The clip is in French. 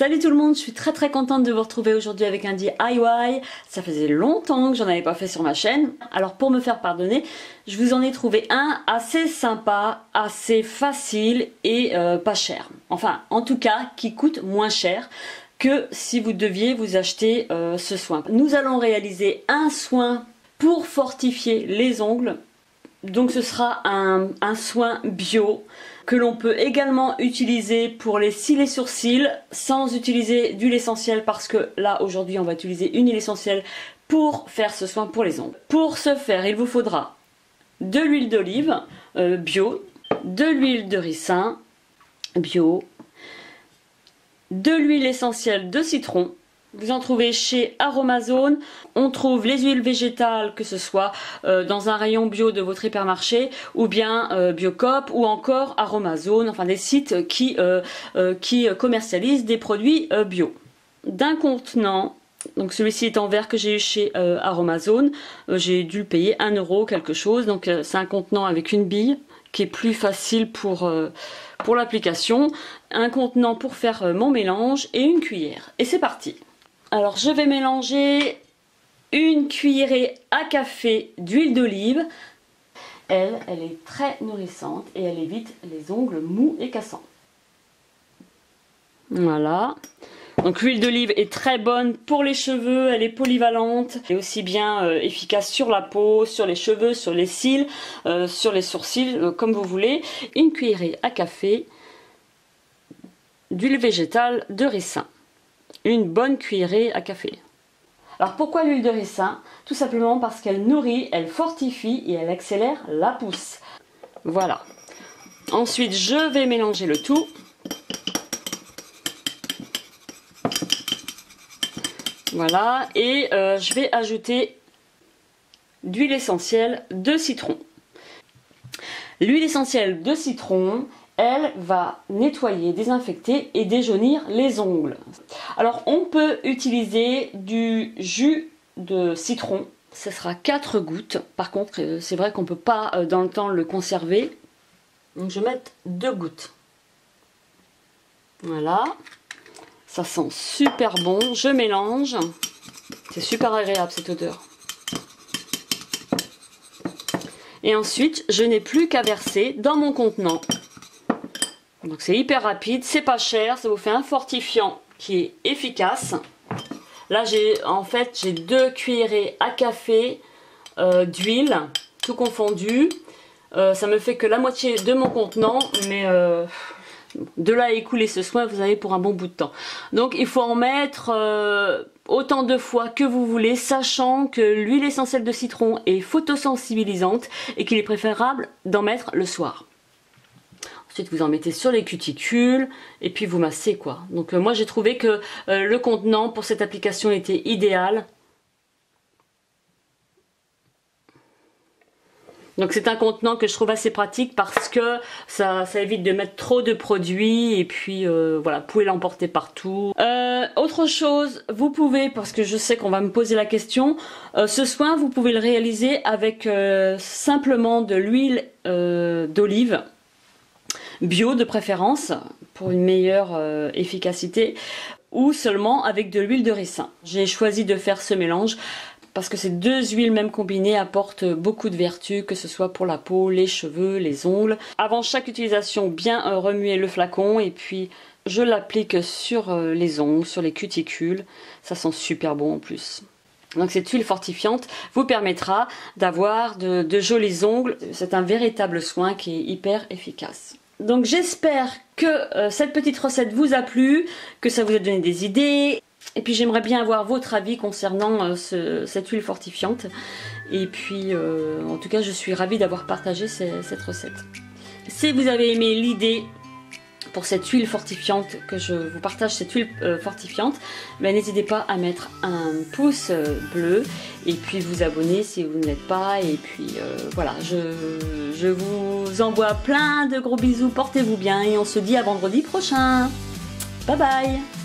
Salut tout le monde, je suis très contente de vous retrouver aujourd'hui avec un DIY. Ça faisait longtemps que j'en avais pas fait sur ma chaîne. Alors pour me faire pardonner, je vous en ai trouvé un assez sympa, assez facile et pas cher. Enfin, en tout cas, qui coûte moins cher que si vous deviez vous acheter ce soin. Nous allons réaliser un soin pour fortifier les ongles. Donc ce sera un soin bio que l'on peut également utiliser pour les cils et sourcils sans utiliser d'huile essentielle parce que là aujourd'hui on va utiliser une huile essentielle pour faire ce soin pour les ongles. Pour ce faire il vous faudra de l'huile d'olive bio, de l'huile de ricin bio, de l'huile essentielle de citron. Vous en trouvez chez Aromazone. On trouve les huiles végétales, que ce soit dans un rayon bio de votre hypermarché ou bien Biocoop ou encore Aromazone, enfin des sites qui commercialisent des produits bio. D'un contenant, donc celui-ci est en verre que j'ai eu chez Aromazone, j'ai dû le payer 1 € quelque chose, donc c'est un contenant avec une bille qui est plus facile pour l'application, un contenant pour faire mon mélange et une cuillère. Et c'est parti. Alors je vais mélanger une cuillerée à café d'huile d'olive. Elle est très nourrissante et elle évite les ongles mous et cassants. Voilà. Donc l'huile d'olive est très bonne pour les cheveux, elle est polyvalente et aussi bien efficace sur la peau, sur les cheveux, sur les cils, sur les sourcils, comme vous voulez. Une cuillerée à café d'huile végétale de ricin. Une bonne cuillerée à café. Alors pourquoi l'huile de ricin? Tout simplement parce qu'elle nourrit, elle fortifie et elle accélère la pousse. Voilà. Ensuite je vais mélanger le tout. Voilà, et je vais ajouter d'huile essentielle de citron. L'huile essentielle de citron, elle va nettoyer, désinfecter et déjaunir les ongles. Alors on peut utiliser du jus de citron, ce sera 4 gouttes. Par contre, c'est vrai qu'on ne peut pas dans le temps le conserver. Donc je vais mettre 2 gouttes. Voilà. Ça sent super bon, je mélange. C'est super agréable cette odeur. Et ensuite, je n'ai plus qu'à verser dans mon contenant. Donc c'est hyper rapide, c'est pas cher, ça vous fait un fortifiant qui est efficace. Là j'ai 2 cuillerées à café d'huile, tout confondu. Ça me fait que la moitié de mon contenant, mais de là à écouler ce soin, vous avez pour un bon bout de temps. Donc il faut en mettre autant de fois que vous voulez, sachant que l'huile essentielle de citron est photosensibilisante et qu'il est préférable d'en mettre le soir. Ensuite vous en mettez sur les cuticules et puis vous massez quoi. Donc moi j'ai trouvé que le contenant pour cette application était idéal. Donc c'est un contenant que je trouve assez pratique parce que ça évite de mettre trop de produits et puis voilà, vous pouvez l'emporter partout. Autre chose, vous pouvez, parce que je sais qu'on va me poser la question, ce soin vous pouvez le réaliser avec simplement de l'huile d'olive bio de préférence pour une meilleure efficacité ou seulement avec de l'huile de ricin. J'ai choisi de faire ce mélange parce que ces deux huiles même combinées apportent beaucoup de vertus, que ce soit pour la peau, les cheveux, les ongles. Avant chaque utilisation, bien remuer le flacon et puis je l'applique sur les ongles, sur les cuticules. Ça sent super bon en plus. Donc cette huile fortifiante vous permettra d'avoir de jolis ongles. C'est un véritable soin qui est hyper efficace. Donc j'espère que cette petite recette vous a plu, que ça vous a donné des idées. Et puis j'aimerais bien avoir votre avis concernant cette huile fortifiante. Et puis en tout cas je suis ravie d'avoir partagé cette recette. Si vous avez aimé l'idée pour cette huile fortifiante, que je vous partage cette huile fortifiante, ben, n'hésitez pas à mettre un pouce bleu et puis vous abonner si vous ne l'êtes pas. Et puis voilà, je vous envoie plein de gros bisous, portez-vous bien et on se dit à vendredi prochain. Bye bye.